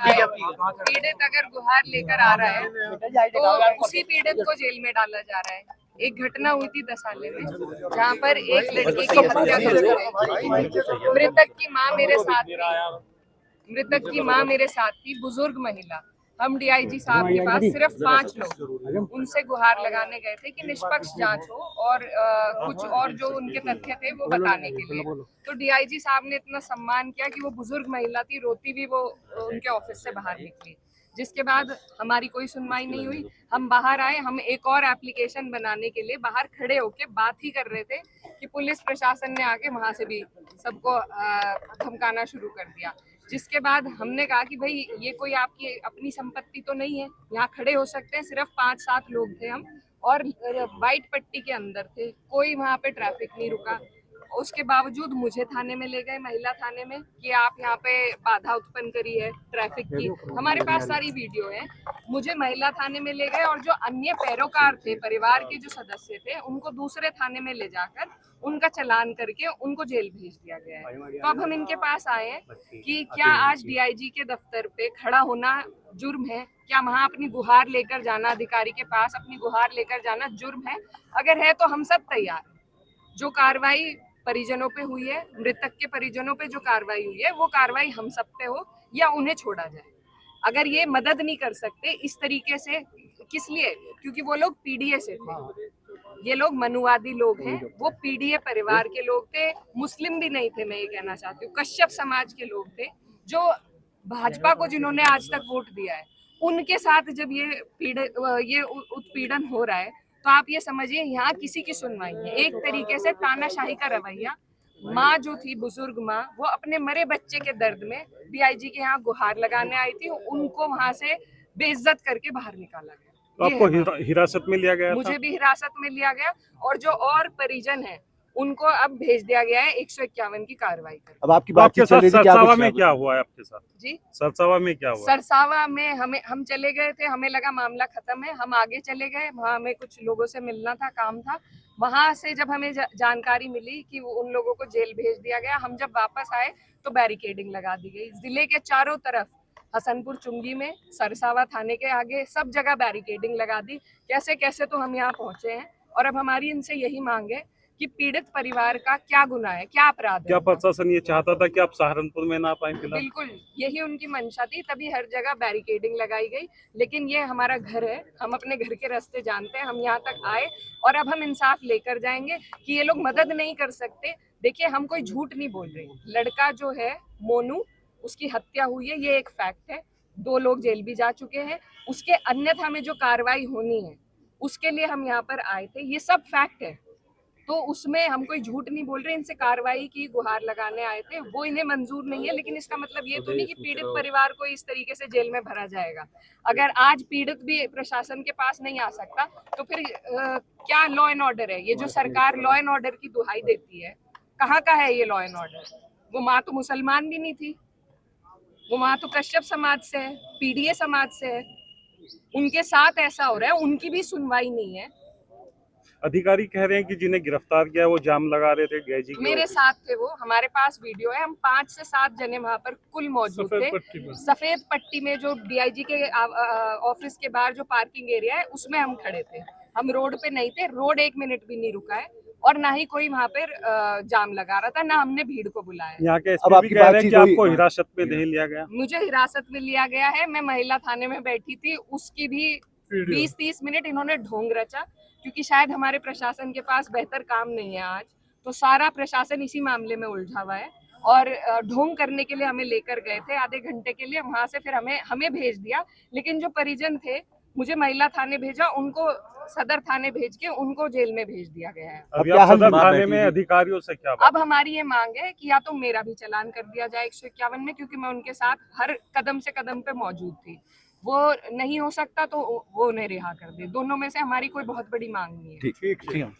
आए, पीड़ित अगर गुहार लेकर आ रहा है तो उसी पीड़ित को जेल में डाला जा रहा है। एक घटना हुई थी दसाले में जहाँ पर एक लड़के की हत्या कर दी गई। मृतक की माँ मेरे साथ थी, बुजुर्ग महिला। हम डीआईजी साहब के पास सिर्फ 5 लोग उनसे गुहार लगाने गए थे कि निष्पक्ष जांच हो और कुछ और जो उनके तथ्य थे वो बताने के लिए। तो डीआईजी साहब ने इतना सम्मान किया कि वो बुजुर्ग महिला थी, रोती भी वो उनके ऑफिस से बाहर निकली। जिसके बाद हमारी कोई सुनवाई नहीं हुई। हम बाहर आए, हम एक और एप्लीकेशन बनाने के लिए बाहर खड़े होके बात ही कर रहे थे कि पुलिस प्रशासन ने आके वहां से भी सबको धमकाना शुरू कर दिया। जिसके बाद हमने कहा कि भाई ये कोई आपकी अपनी संपत्ति तो नहीं है, यहाँ खड़े हो सकते हैं। सिर्फ 5-7 लोग थे हम और वाइट पट्टी के अंदर थे, कोई वहाँ पे ट्रैफिक नहीं रुका। उसके बावजूद मुझे थाने में ले गए, महिला थाने में, कि आप यहाँ पे बाधा उत्पन्न करी है ट्रैफिक की। हमारे पास सारी वीडियो है। मुझे महिला थाने में ले गए और जो अन्य पैरोकार थे, परिवार के जो सदस्य थे, उनको दूसरे थाने में ले जाकर उनका चालान करके उनको जेल भेज दिया गया है। तो अब हम इनके पास आए हैं कि क्या आज डीआईजी के दफ्तर पे खड़ा होना जुर्म है? क्या वहां अपनी गुहार लेकर जाना, अधिकारी के पास अपनी गुहार लेकर जाना जुर्म है? अगर है तो हम सब तैयार। जो कार्रवाई परिजनों पे हुई है, मृतक के परिजनों पे जो कार्रवाई हुई है, वो कार्रवाई हम सब पे हो या उन्हें छोड़ा जाए। अगर ये मदद नहीं कर सकते इस तरीके से, किस लिए? क्योंकि वो लोग पीडीए से थे। ये लोग मनुवादी लोग हैं, वो पीडीए परिवार के लोग थे, मुस्लिम भी नहीं थे। मैं ये कहना चाहती हूँ, कश्यप समाज के लोग थे, जो भाजपा को जिन्होंने आज तक वोट दिया है, उनके साथ जब ये उत्पीड़न हो रहा है, तो आप ये समझिए यहाँ किसी की सुनवाई है। एक तरीके से तानाशाही का रवैया। माँ जो थी, बुजुर्ग माँ, वो अपने मरे बच्चे के दर्द में डीआईजी के यहाँ गुहार लगाने आई थी, उनको वहां से बेइज्जत करके बाहर निकाला गया। तो आपको हिरासत में लिया गया? मुझे भी हिरासत में लिया गया और जो और परिजन है उनको अब भेज दिया गया है 151 की कार्रवाई कर। अब आपकी बातचीत चल रही थी, सरसावा में क्या हुआ है आपके साथ? जी, सरसावा में क्या हुआ? सरसावा में हम चले गए थे, हमें लगा मामला खत्म है, हम आगे चले गए। वहाँ हमें कुछ लोगों से मिलना था, काम था। वहां से जब हमें जानकारी मिली कि उन लोगों को जेल भेज दिया गया, हम जब वापस आए तो बैरिकेडिंग लगा दी गई। जिले के चारों तरफ, हसनपुर चुंगी में, सरसावा थाने के आगे, सब जगह बैरिकेडिंग लगा दी। कैसे कैसे तो हम यहाँ पहुंचे हैं और अब हमारी इनसे यही मांग है कि पीड़ित परिवार का क्या गुनाह है, क्या अपराध है? क्या प्रशासन ये चाहता था कि आप सहारनपुर में ना पाए? बिल्कुल यही उनकी मंशा थी, तभी हर जगह बैरिकेडिंग लगाई गई। लेकिन ये हमारा घर है, हम अपने घर के रास्ते जानते हैं। हम यहाँ तक आए और अब हम इंसाफ लेकर जाएंगे कि ये लोग मदद नहीं कर सकते। देखिए, हम कोई झूठ नहीं बोल रहे। लड़का जो है मोनू, उसकी हत्या हुई है, ये एक फैक्ट है। 2 लोग जेल भी जा चुके हैं। उसके अन्यथा में जो कार्रवाई होनी है उसके लिए हम यहाँ पर आए थे, ये सब फैक्ट है। तो उसमें हम कोई झूठ नहीं बोल रहे। इनसे कार्रवाई की गुहार लगाने आए थे, वो इन्हें मंजूर नहीं है। लेकिन इसका मतलब ये तो नहीं कि पीड़ित परिवार को इस तरीके से जेल में भरा जाएगा। अगर आज पीड़ित भी प्रशासन के पास नहीं आ सकता तो फिर क्या लॉ एंड ऑर्डर है? ये जो सरकार लॉ एंड ऑर्डर की दुहाई देती है, कहाँ का है ये लॉ एंड ऑर्डर? वो माँ तो मुसलमान भी नहीं थी, वो माँ तो कश्यप समाज से है, पीडीए समाज से है। उनके साथ ऐसा हो रहा है, उनकी भी सुनवाई नहीं है। अधिकारी कह रहे हैं कि जिन्हें गिरफ्तार किया वो जाम लगा रहे थे डीआईजी के। मेरे साथ थे वो, हमारे पास वीडियो है। हम 5 से 7 जने वहां पर कुल मौजूद थे। सफेद पट्टी में जो डीआईजी के ऑफिस के बाहर जो पार्किंग एरिया है, उसमें हम खड़े थे। हम रोड पे नहीं थे, रोड 1 मिनट भी नहीं रुका है और ना ही कोई वहाँ पर जाम लगा रहा था, ना हमने भीड़ को बुलाया। यहाँ के एसपी भी कह रहे हैं कि आपको हिरासत में नहीं लिया गया। मुझे हिरासत में लिया गया है। मैं महिला थाने में बैठी थी, उसकी भी 20-30 मिनट इन्होंने ढोंग रचा, क्योंकि शायद हमारे प्रशासन के पास बेहतर काम नहीं है आज। तो सारा प्रशासन इसी मामले में उलझा हुआ है और ढोंग करने के लिए हमें लेकर गए थे आधे घंटे के लिए। वहां से फिर हमें भेज दिया। लेकिन जो परिजन थे, मुझे महिला थाने भेजा, उनको सदर थाने भेज के उनको जेल में भेज दिया गया है। अब सदर थाने में अधिकारियों से क्या बात? अब हमारी ये मांग है कि या तो मेरा भी चालान कर दिया जाए 151 में, क्योंकि मैं उनके साथ हर कदम से कदम पे मौजूद थी। वो नहीं हो सकता तो वो उन्हें रिहा कर दे। दोनों में से हमारी कोई बहुत बड़ी मांग नहीं है। ठीक।